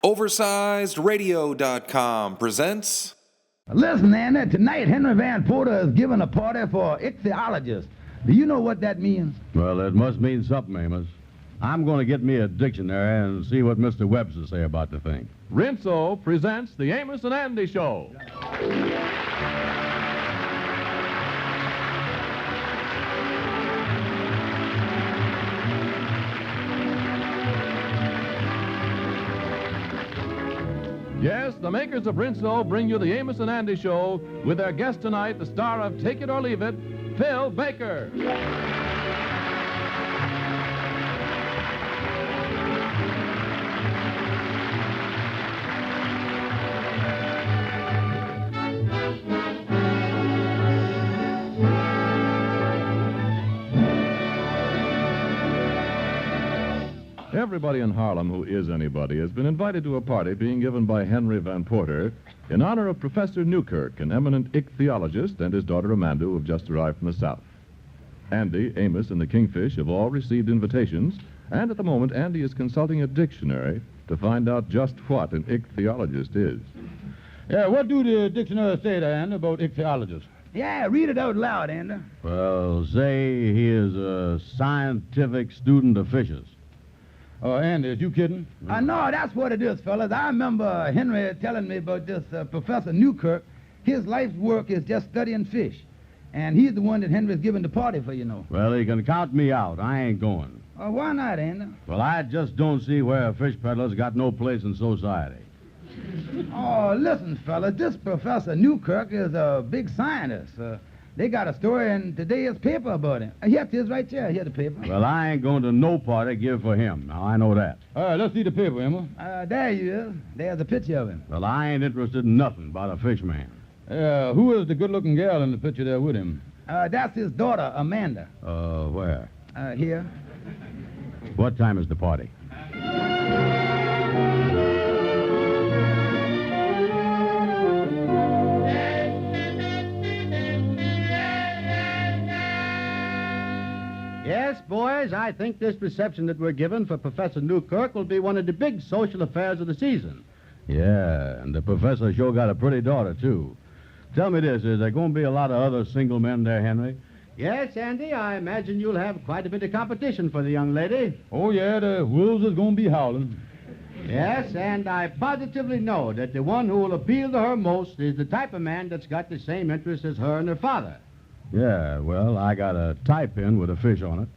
OversizedRadio.com presents... Listen, Andy, tonight Henry Van Porter is giving a party for Ichthyologists. Do you know what that means? Well, it must mean something, Amos. I'm going to get me a dictionary and see what Mr. Webster say about the thing. Rinso presents the Amos and Andy Show. Yes, the makers of Rinso bring you the Amos and Andy Show with their guest tonight, the star of Take It or Leave It, Phil Baker. Everybody in Harlem who is anybody has been invited to a party being given by Henry Van Porter in honor of Professor Newkirk, an eminent ichthyologist, and his daughter Amanda, who have just arrived from the South. Andy, Amos, and the Kingfish have all received invitations, and at the moment Andy is consulting a dictionary to find out just what an ichthyologist is. Yeah, what do the dictionary say there, Andy, about ichthyologists? Yeah, read it out loud, Andy. Well, say he is a scientific student of fishes. Andy, is you kidding? No, that's what it is, fellas. I remember Henry telling me about this Professor Newkirk. His life's work is just studying fish. And he's the one that Henry's giving the party for, you know. Well, he can count me out. I ain't going. Why not, Andy? Well, I just don't see where a fish peddler's got no place in society. Oh, listen, fellas, this Professor Newkirk is a big scientist. They got a story in today's paper about him. Here it is right there. Here's the paper. Well, I ain't going to no party give for him. Now, I know that. All right, let's see the paper, Emma. There he is. There's a picture of him. Well, I ain't interested in nothing about a fish man. Who is the good-looking gal in the picture there with him? That's his daughter, Amanda. Where? Here. What time is the party? Yes, boys, I think this reception that we're giving for Professor Newkirk will be one of the big social affairs of the season. Yeah, and the professor sure got a pretty daughter, too. Tell me this, is there going to be a lot of other single men there, Henry? Yes, Andy, I imagine you'll have quite a bit of competition for the young lady. Oh, yeah, the wolves is going to be howling. Yes, and I positively know that the one who will appeal to her most is the type of man that's got the same interests as her and her father. Yeah, well, I got a tie pin with a fish on it.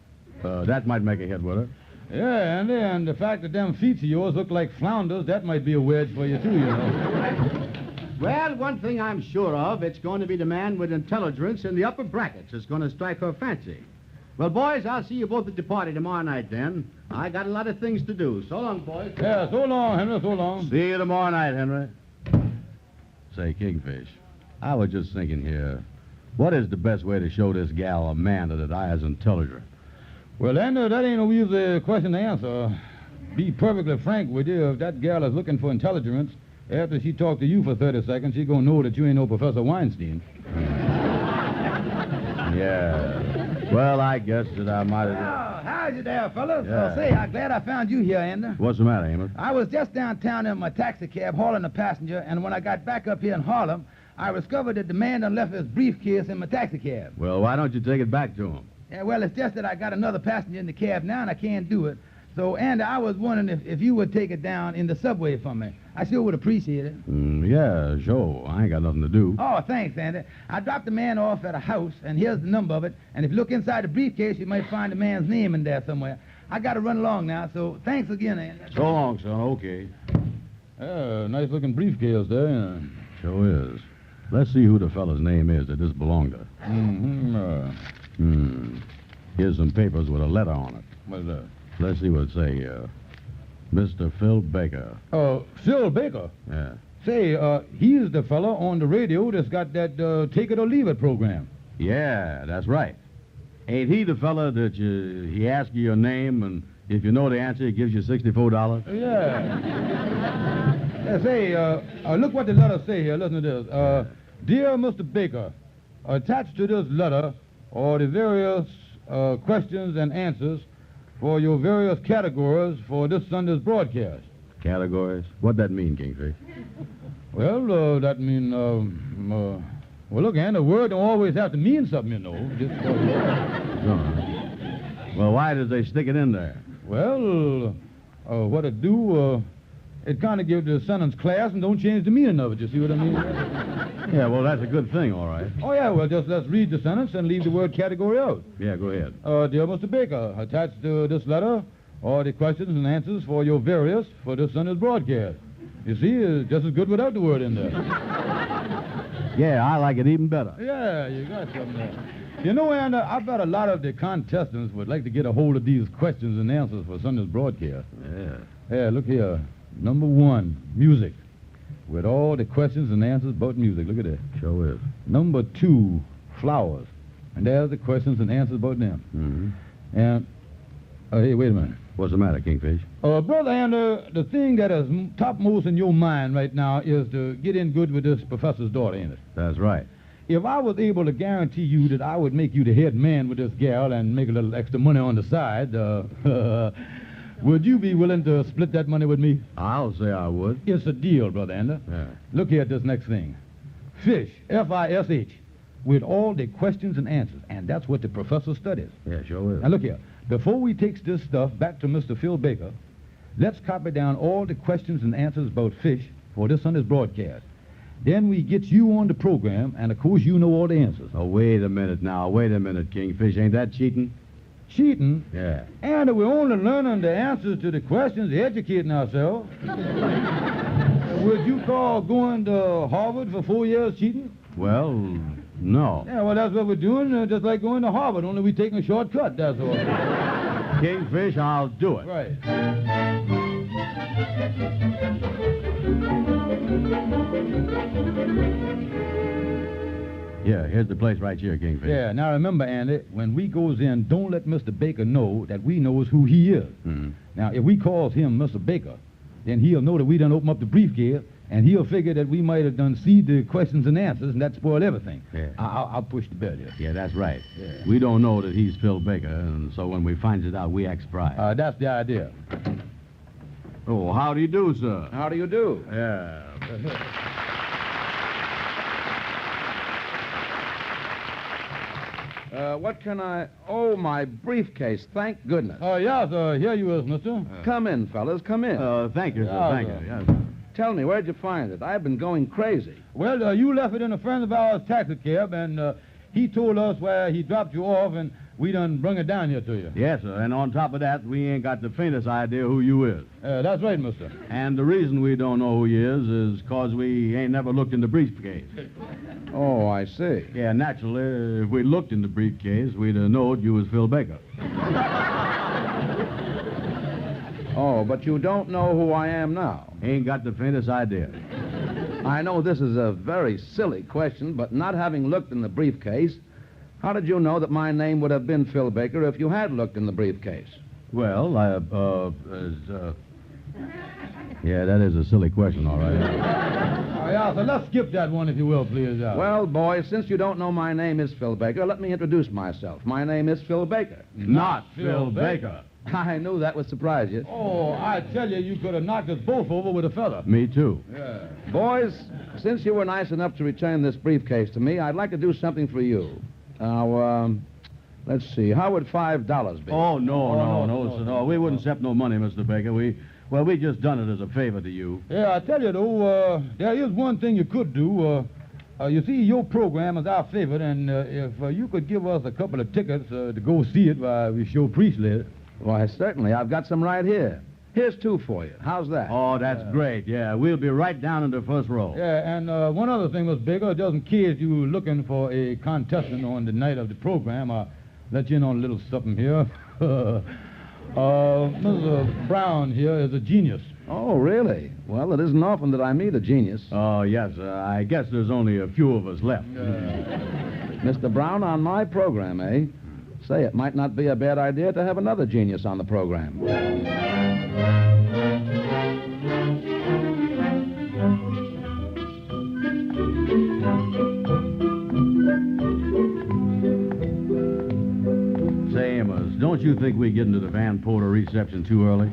That might make a hit with her. Yeah, Andy, and the fact that them feet of yours look like flounders, that might be a wedge for you, too, you know. Well, one thing I'm sure of, it's going to be the man with intelligence in the upper brackets that's going to strike her fancy. Well, boys, I'll see you both at the party tomorrow night, then. I got a lot of things to do. So long, boys. Yeah, so long, Henry, so long. See you tomorrow night, Henry. Say, Kingfish, I was just thinking here, what is the best way to show this gal Amanda that I is intelligent? Well, Andy, that ain't no easy question to answer. Be perfectly frank with you, if that gal is looking for intelligence, after she talked to you for 30 seconds, she's going to know that you ain't no Professor Weinstein. Yeah. Well, I guess that I might have... Oh, how's you there, fellas? Yeah. Say, I'm glad I found you here, Andy. What's the matter, Amos? I was just downtown in my taxi cab hauling a passenger, and when I got back up here in Harlem, I discovered that the man done left his briefcase in my taxi cab. Well, why don't you take it back to him? Yeah, well, it's just that I got another passenger in the cab now, and I can't do it. So, Andy, I was wondering if you would take it down in the subway for me. I sure would appreciate it. Yeah, sure. I ain't got nothing to do. Oh, thanks, Andy. I dropped the man off at a house, and here's the number of it. And if you look inside the briefcase, you might find the man's name in there somewhere. I got to run along now, so thanks again, Andy. So long, son. Okay. Nice-looking briefcase there, yeah. Sure is. Let's see who the fella's name is that this belonged to. Here's some papers with a letter on it. What's that? Let's see what it say here. Mr. Phil Baker. Phil Baker? Yeah. Say, he's the fella on the radio that's got that Take It or Leave It program. Yeah, that's right. Ain't he the fella that he asks you your name, and if you know the answer, he gives you $64? Yeah. Say, look what the letter say here. Listen to this. Dear Mr. Baker, attached to this letter are the various questions and answers for your various categories for this Sunday's broadcast. Categories? What'd that mean, Kingfish? Well, that mean, well, look, Ann, a word don't always have to mean something, you know. Just, Well, why did they stick it in there? well, what it do, it kind of gives the sentence class and don't change the meaning of it, you see what I mean? Yeah, well, that's a good thing, all right. Oh, yeah, well, just let's read the sentence and leave the word category out. Yeah, go ahead. Dear Mr. Baker, attached to this letter are the questions and answers for your various for this Sunday's broadcast. You see, it's just as good without the word in there. Yeah, I like it even better. Yeah, you got something there. You know, Ann, I bet a lot of the contestants would like to get a hold of these questions and answers for Sunday's broadcast. Yeah. Yeah, look here. Number 1, music. With all the questions and answers about music. Look at that. Sure is. Number 2, flowers. And there's the questions and answers about them. Mm-hmm. And, hey, wait a minute. What's the matter, Kingfish? Brother Ander, the thing that is topmost in your mind right now is to get in good with this professor's daughter, ain't it? That's right. If I was able to guarantee you that I would make you the head man with this gal and make a little extra money on the side, would you be willing to split that money with me? I'll say I would. It's a deal, Brother Ander. Yeah. Look here at this next thing. Fish, F-I-S-H, with all the questions and answers, and that's what the professor studies. Yeah, sure is. Now, look here. Before we take this stuff back to Mr. Phil Baker, let's copy down all the questions and answers about fish for this Sunday's broadcast. Then we get you on the program, and, of course, you know all the answers. Oh, wait a minute now. Wait a minute, Kingfish. Ain't that cheating? Cheating? Yeah. And we're only learning the answers to the questions, educating ourselves. Would you call going to Harvard for 4 years cheating? Well, no. Yeah, well, that's what we're doing, just like going to Harvard, only we're taking a shortcut, that's all. Kingfish, I'll do it. Right. Yeah, here's the place right here, Kingfish. Yeah, now remember, Andy, when we goes in, don't let Mr. Baker know that we knows who he is. Mm-hmm. Now, if we calls him Mr. Baker, then he'll know that we done open up the briefcase, and he'll figure that we might have done see the questions and answers, and that spoiled everything. Yeah. I'll push the bell here. Yeah, that's right. Yeah. We don't know that he's Phil Baker, and so when we find it out, we act surprised. That's the idea. Oh, how do you do, sir? How do you do? Yeah. What can I... Oh, my briefcase. Thank goodness. Yeah, sir. Here you is, mister. Come in, fellas. Come in. Thank you, sir. Yeah, Thank sir. you. Yeah. Tell me, where'd you find it? I've been going crazy. Well, you left it in a friend of ours' taxi cab, and he told us where he dropped you off, and we done brung it down here to you. Yes, sir. And on top of that, we ain't got the faintest idea who you is. That's right, mister. And the reason we don't know who you is because we ain't never looked in the briefcase. Oh, I see. Yeah, naturally, if we looked in the briefcase, we'd have known you was Phil Baker. Oh, but you don't know who I am now. Ain't got the faintest idea. I know this is a very silly question, but not having looked in the briefcase, how did you know that my name would have been Phil Baker if you had looked in the briefcase? Well, yeah, that is a silly question, all right. Yeah, so let's skip that one, if you will, please. Well, boys, since you don't know my name is Phil Baker, let me introduce myself. My name is Phil Baker. Not Phil Baker. I knew that would surprise you. Oh, I tell you could have knocked us both over with a feather. Me too. Yeah. Boys, since you were nice enough to return this briefcase to me, I'd like to do something for you. Now, let's see. How would $5 be? Oh, no. We wouldn't accept no money, Mr. Baker. We just done it as a favor to you. Yeah, I tell you, though, there is one thing you could do. You see, your program is our favorite, and if you could give us a couple of tickets to go see it while we show Priestley. Why, certainly. I've got some right here. Here's 2 for you. How's that? Oh, that's great. Yeah, we'll be right down in the first row. Yeah, and one other thing, Mr. Baker, just in case you looking for a contestant on the night of the program, I'll let you in on a little something here. Mr. Brown here is a genius. Oh, really? Well, it isn't often that I meet a genius. Oh, yes. I guess there's only a few of us left. Mr. Brown on my program, eh? Say, it might not be a bad idea to have another genius on the program. Say, Amos, don't you think we get into the Van Porter reception too early?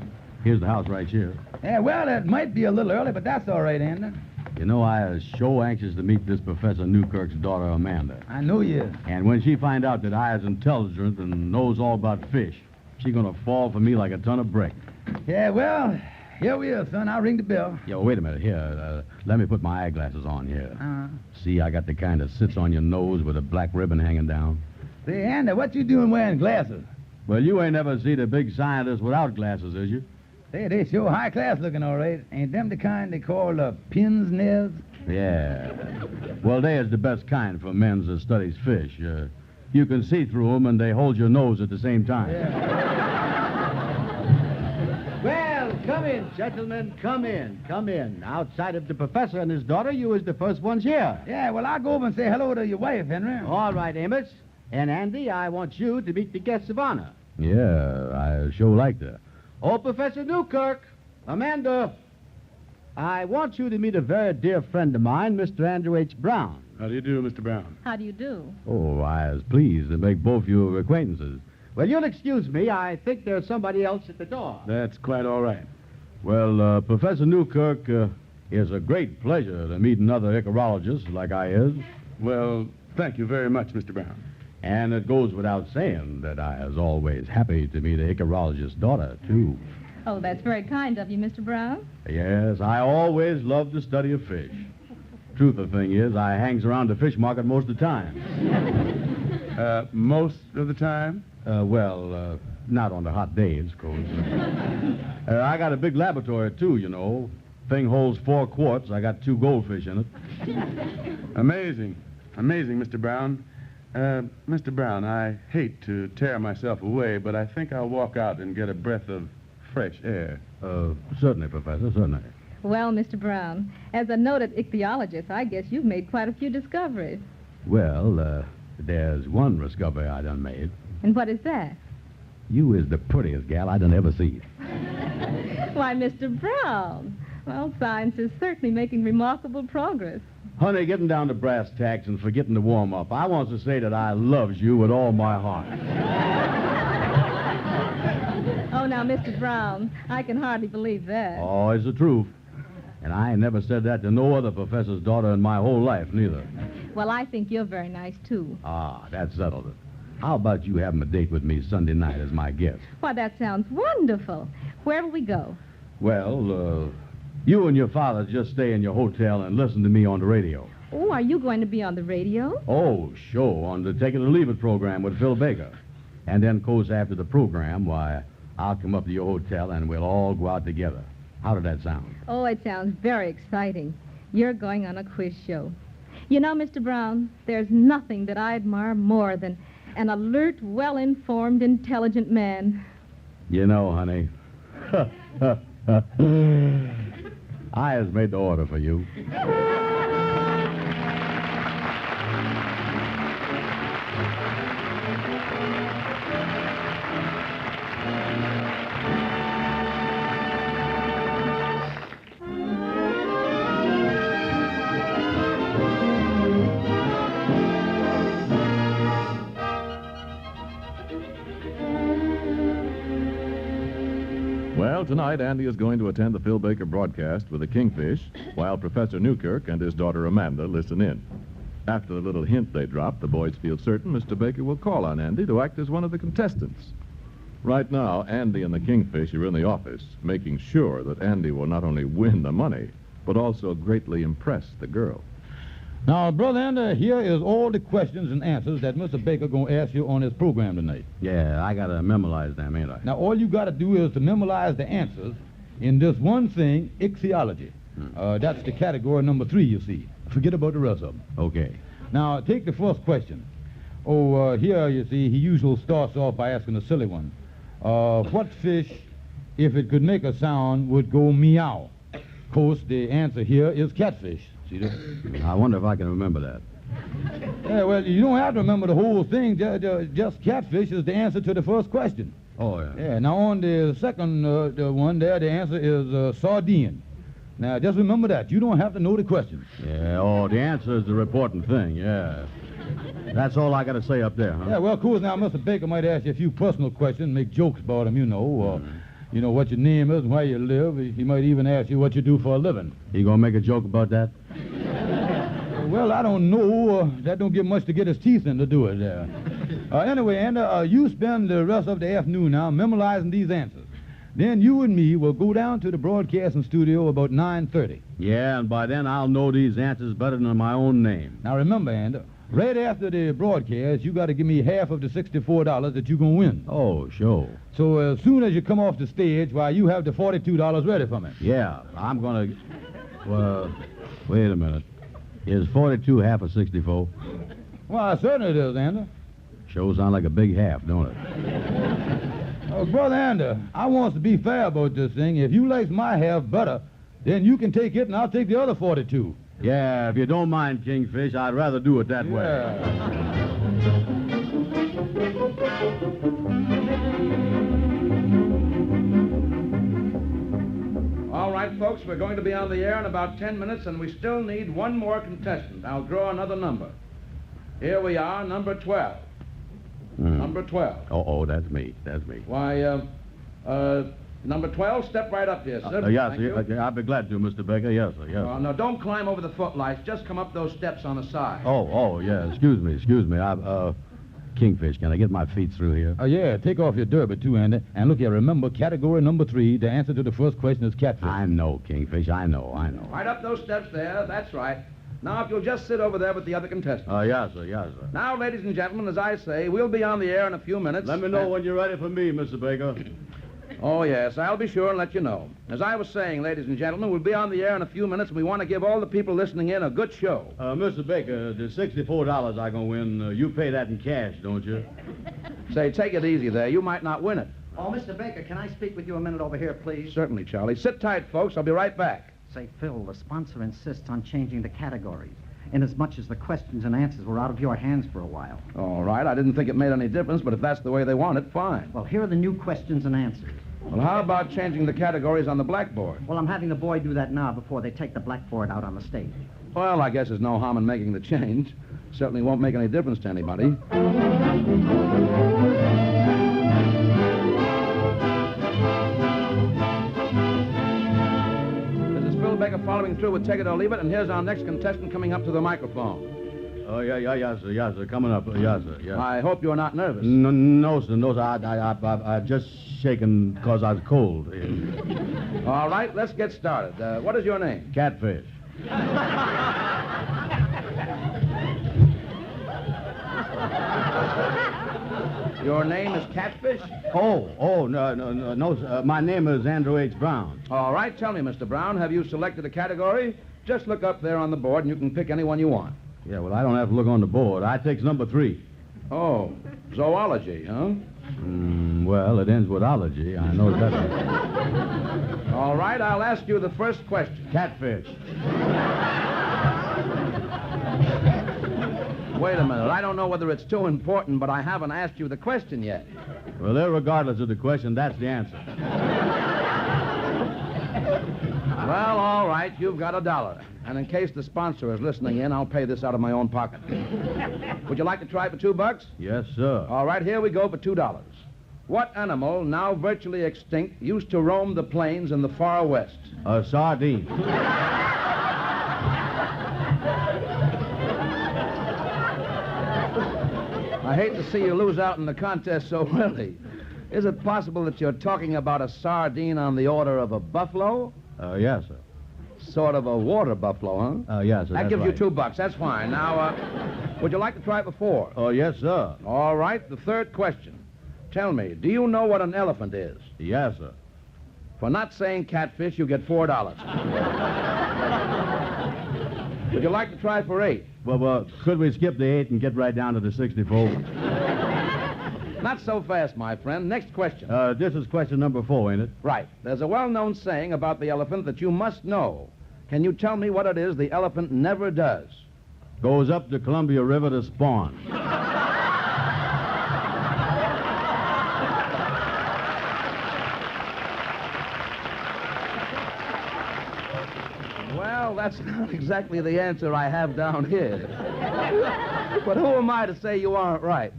Here's the house right here. Yeah, well, it might be a little early, but that's all right, Andy. You know, I was so anxious to meet this Professor Newkirk's daughter, Amanda. I know you is. And when she find out that I is intelligent and knows all about fish, she gonna fall for me like a ton of brick. Yeah, well, here we are, son. I'll ring the bell. Yo, wait a minute. Here, let me put my eyeglasses on here. See, I got the kind that sits on your nose with a black ribbon hanging down. Say, Andy, what you doing wearing glasses? Well, you ain't never seen a big scientist without glasses, is you? Say, they sure high class looking, all right. Ain't them the kind they call pins nails? Yeah. Well, they is the best kind for men that studies fish. You can see through them, and they hold your nose at the same time. Well, come in, gentlemen. Come in. Come in. Outside of the professor and his daughter, you was the first ones here. Yeah, well, I'll go over and say hello to your wife, Henry. All right, Amos. And Andy, I want you to meet the guests of honor. Yeah, I sure like that. Oh, Professor Newkirk. Amanda. I want you to meet a very dear friend of mine, Mr. Andrew H. Brown. How do you do, Mr. Brown? How do you do? Oh, I was pleased to make both your acquaintances. Well, you'll excuse me. I think there's somebody else at the door. That's quite all right. Well, Professor Newkirk, it's a great pleasure to meet another ichthyologist like I is. Well, thank you very much, Mr. Brown. And it goes without saying that I is always happy to meet a ichthyologist's daughter, too. Oh, that's very kind of you, Mr. Brown. Yes, I always loved the study of fish. Truth of the thing is, I hangs around the fish market most of the time. Most of the time? Not on the hot days, of course. I got a big laboratory, too, you know. Thing holds 4 quarts. I got 2 goldfish in it. Amazing. Amazing, Mr. Brown. Mr. Brown, I hate to tear myself away, but I think I'll walk out and get a breath of fresh air. Certainly, Professor, certainly. Well, Mr. Brown, as a noted ichthyologist, I guess you've made quite a few discoveries. Well, there's one discovery I done made. And what is that? You is the prettiest gal I done ever seen. Why, Mr. Brown. Well, science is certainly making remarkable progress. Honey, getting down to brass tacks and forgetting to warm up, I want to say that I loves you with all my heart. Oh, now, Mr. Brown, I can hardly believe that. Oh, it's the truth. And I ain't never said that to no other professor's daughter in my whole life, neither. Well, I think you're very nice, too. Ah, that settled it. How about you having a date with me Sunday night as my guest? Why, that sounds wonderful. Where will we go? Well, you and your father just stay in your hotel and listen to me on the radio. Oh, are you going to be on the radio? Oh, sure, on the Take It or Leave It program with Phil Baker. And then, of course, after the program, why, I'll come up to your hotel and we'll all go out together. How did that sound? Oh, it sounds very exciting. You're going on a quiz show. You know, Mr. Brown, there's nothing that I admire more than an alert, well-informed, intelligent man. You know, honey, I has made the order for you. Well, tonight, Andy is going to attend the Phil Baker broadcast with a kingfish, while Professor Newkirk and his daughter Amanda listen in. After the little hint they drop, the boys feel certain Mr. Baker will call on Andy to act as one of the contestants. Right now, Andy and the kingfish are in the office, making sure that Andy will not only win the money, but also greatly impress the girl. Now, Brother Andy, here is all the questions and answers that Mr. Baker going to ask you on his program tonight. Yeah, I got to memorize them, ain't I? Now, all you got to do is to memorize the answers in this one thing, ichthyology. That's the category number 3, you see. Forget about the rest of them. Okay. Now, take the first question. Here, you see, he usually starts off by asking a silly one. What fish, if it could make a sound, would go meow? Of course, the answer here is catfish. See that? I wonder if I can remember that. Yeah, well, you don't have to remember the whole thing. Just catfish is the answer to the first question. Oh, yeah. Yeah, now on the second the one there, the answer is sardine. Now, just remember that. You don't have to know the question. Yeah, the answer is the important thing, yeah. That's all I got to say up there, huh? Yeah, well, cool. Now, Mr. Baker might ask you a few personal questions, make jokes about them, you know. You know what your name is and where you live. He might even ask you what you do for a living. You gonna make a joke about that? Well, I don't know. That don't give much to get his teeth in to do it. Anyway, Andy, you spend the rest of the afternoon now memorizing these answers. Then you and me will go down to the broadcasting studio about 9:30. Yeah, and by then I'll know these answers better than my own name. Now remember, Andy, right after the broadcast, you got to give me half of the $64 that you're going to win. Oh, sure. So as soon as you come off the stage, why, you have the $42 ready for me. Yeah, I'm gonna... Well, wait a minute. Is 42 half of 64? Well, certainly it is, Andy. Sure sound like a big half, don't it? Brother Andy, I want to be fair about this thing. If you like my half better, then you can take it and I'll take the other 42. Yeah, if you don't mind, Kingfish, I'd rather do it that way. All right, folks, we're going to be on the air in about 10 minutes, and we still need one more contestant. I'll draw another number. Here we are, number 12. Number 12. Oh, that's me. That's me. Why, number 12, step right up here, sir. Yes, Thank you. I'll be glad to, Mr. Baker. Yes, sir, yes. No, don't climb over the footlights. Just come up those steps on the side. Oh, yeah. Excuse me. Kingfish, can I get my feet through here? Yeah, take off your derby, too, Andy. And look here, remember, category number 3, the answer to the first question is catfish. I know, Kingfish. I know. Right up those steps there. That's right. Now, if you'll just sit over there with the other contestants. Yes, sir. Now, ladies and gentlemen, as I say, we'll be on the air in a few minutes. Let me know when you're ready for me, Mr. Baker. Oh, yes, I'll be sure and let you know. As I was saying, ladies and gentlemen, we'll be on the air in a few minutes, and we want to give all the people listening in a good show. Mr. Baker, the $64 I'm going to win, you pay that in cash, don't you? Say, take it easy there. You might not win it. Oh, Mr. Baker, can I speak with you a minute over here, please? Certainly, Charlie. Sit tight, folks. I'll be right back. Say, Phil, the sponsor insists on changing the categories, inasmuch as the questions and answers were out of your hands for a while. All right. I didn't think it made any difference, but if that's the way they want it, fine. Well, here are the new questions and answers. Well, how about changing the categories on the blackboard? Well, I'm having the boy do that now before they take the blackboard out on the stage. Well, I guess there's no harm in making the change. Certainly won't make any difference to anybody. This is Phil Baker following through with Take It or Leave It, and here's our next contestant coming up to the microphone. Oh, yes, sir. Coming up. Yes, sir. Yes. I hope you're not nervous. No, sir. I just shaken because I was cold. All right, let's get started. What is your name? Catfish. Your name is Catfish? No, sir. My name is Andrew H. Brown. All right, tell me, Mr. Brown, have you selected a category? Just look up there on the board and you can pick any one you want. Yeah, well, I don't have to look on the board. I takes number 3. Oh, zoology, huh? Well, it ends with ology. I know that. All right, I'll ask you the first question. Catfish. Wait a minute. I don't know whether it's too important, but I haven't asked you the question yet. Well, regardless of the question, that's the answer. Well, all right, you've got $1. And in case the sponsor is listening in, I'll pay this out of my own pocket. Would you like to try for $2? Yes, sir. All right, here we go for $2. What animal, now virtually extinct, used to roam the plains in the far west? A sardine. I hate to see you lose out in the contest so early. Is it possible that you're talking about a sardine on the order of a buffalo? Yes, sir. Sort of a water buffalo, huh? Yes, sir. That gives right. you $2. That's fine. Now, would you like to try it before? Oh, yes, sir. All right, the third question. Tell me, do you know what an elephant is? Yes, sir. For not saying catfish, you get $4. Would you like to try for 8? Well, could we skip the 8 and get right down to the 64? Not so fast, my friend. Next question. This is question number 4, ain't it? Right. There's a well-known saying about the elephant that you must know. Can you tell me what it is the elephant never does? Goes up the Columbia River to spawn. Well, that's not exactly the answer I have down here. But who am I to say you aren't right?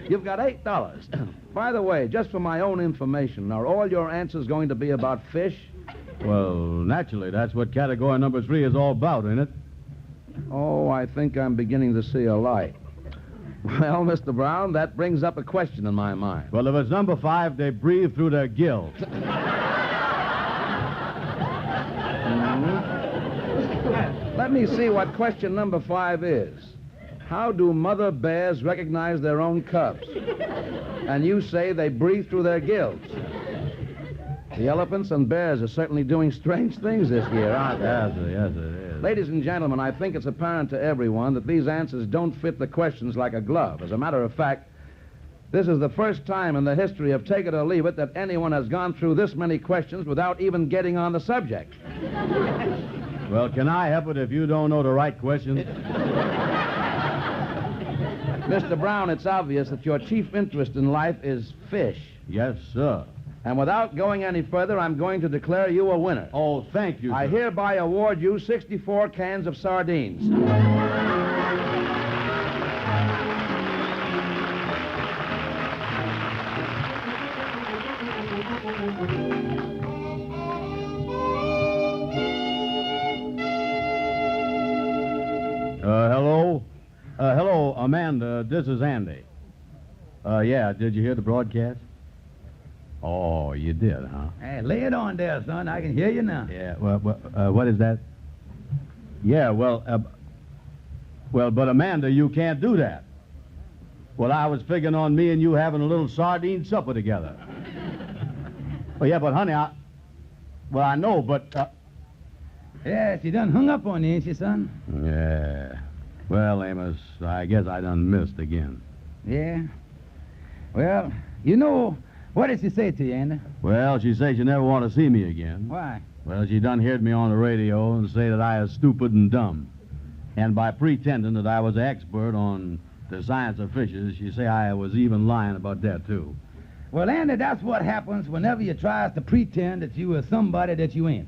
You've got $8. By the way, just for my own information, are all your answers going to be about fish? Well, naturally, that's what category number 3 is all about, ain't it? Oh, I think I'm beginning to see a light. Well, Mr. Brown, that brings up a question in my mind. Well, if it's number 5, they breathe through their gills. Let me see what question number 5 is. How do mother bears recognize their own cubs? And you say they breathe through their gills. The elephants and bears are certainly doing strange things this year, aren't they? Yes, it is. Ladies and gentlemen, I think it's apparent to everyone that these answers don't fit the questions like a glove. As a matter of fact, this is the first time in the history of Take It or Leave It that anyone has gone through this many questions without even getting on the subject. Well, can I help it if you don't know the right questions? Mr. Brown, it's obvious that your chief interest in life is fish. Yes, sir. And without going any further, I'm going to declare you a winner. Oh, thank you, I sir. hereby award you 64 cans of sardines. Hello? Hello, Amanda. This is Andy. Yeah, did you hear the broadcast? Oh, you did, huh? Hey, lay it on there, son. I can hear you now. Yeah, well, what is that? Yeah, well, but Amanda, you can't do that. Well, I was figuring on me and you having a little sardine supper together. Oh, yeah, but honey, I know, but... Yeah, she done hung up on you, ain't she, son? Yeah. Well, Amos, I guess I done missed again. Yeah. Well, you know, what did she say to you, Andy? Well, she says she never want to see me again. Why? Well, she done heard me on the radio and say that I is stupid and dumb. And by pretending that I was an expert on the science of fishes, she say I was even lying about that, too. Well, Andy, that's what happens whenever you tries to pretend that you are somebody that you ain't.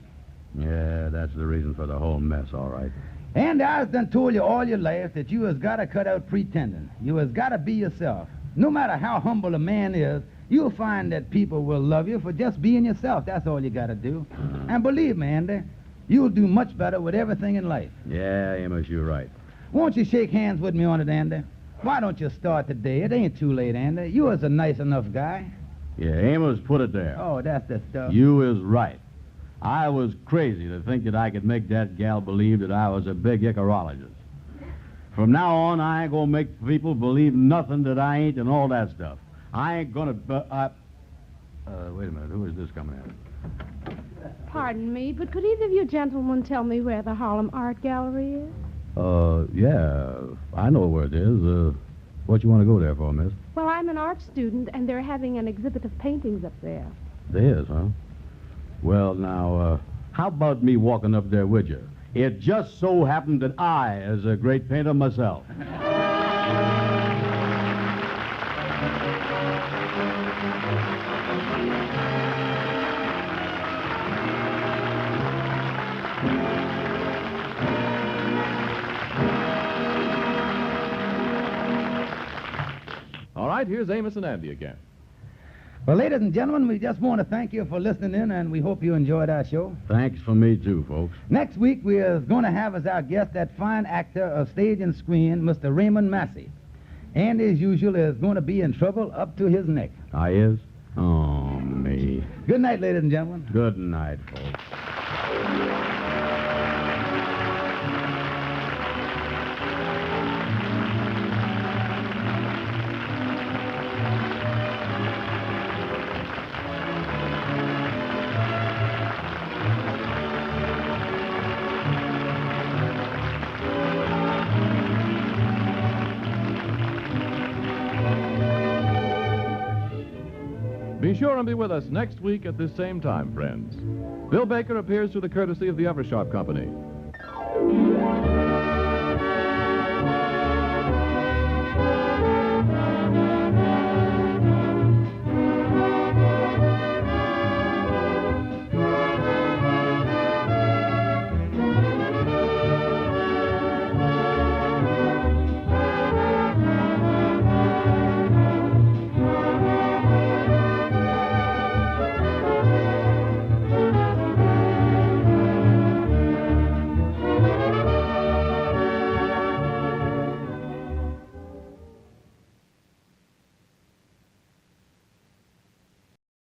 Yeah, that's the reason for the whole mess, all right. Andy, I've done told you all your life that you has got to cut out pretending. You has got to be yourself. No matter how humble a man is, you'll find that people will love you for just being yourself. That's all you got to do. And believe me, Andy, you'll do much better with everything in life. Yeah, Amos, you're right. Won't you shake hands with me on it, Andy? Why don't you start today? It ain't too late, Andy. You is a nice enough guy. Yeah, Amos, put it there. Oh, that's the stuff. You is right. I was crazy to think that I could make that gal believe that I was a big ichthyologist. From now on, I ain't gonna make people believe nothing that I ain't and all that stuff. I ain't gonna... wait a minute. Who is this coming in? Pardon me, but could either of you gentlemen tell me where the Harlem Art Gallery is? Yeah, I know where it is. What you want to go there for, miss? Well, I'm an art student, and they're having an exhibit of paintings up there. There is, huh? Well, now, how about me walking up there with you? It just so happened that I is a great painter myself. All right, here's Amos and Andy again. Well, ladies and gentlemen, we just want to thank you for listening in, and we hope you enjoyed our show. Thanks for me, too, folks. Next week, we are going to have as our guest that fine actor of stage and screen, Mr. Raymond Massey. And, as usual, is going to be in trouble up to his neck. I is? Oh, me. Good night, ladies and gentlemen. Good night, folks. Be sure and be with us next week at this same time, friends. Bill Baker appears through the courtesy of the Eversharp Company.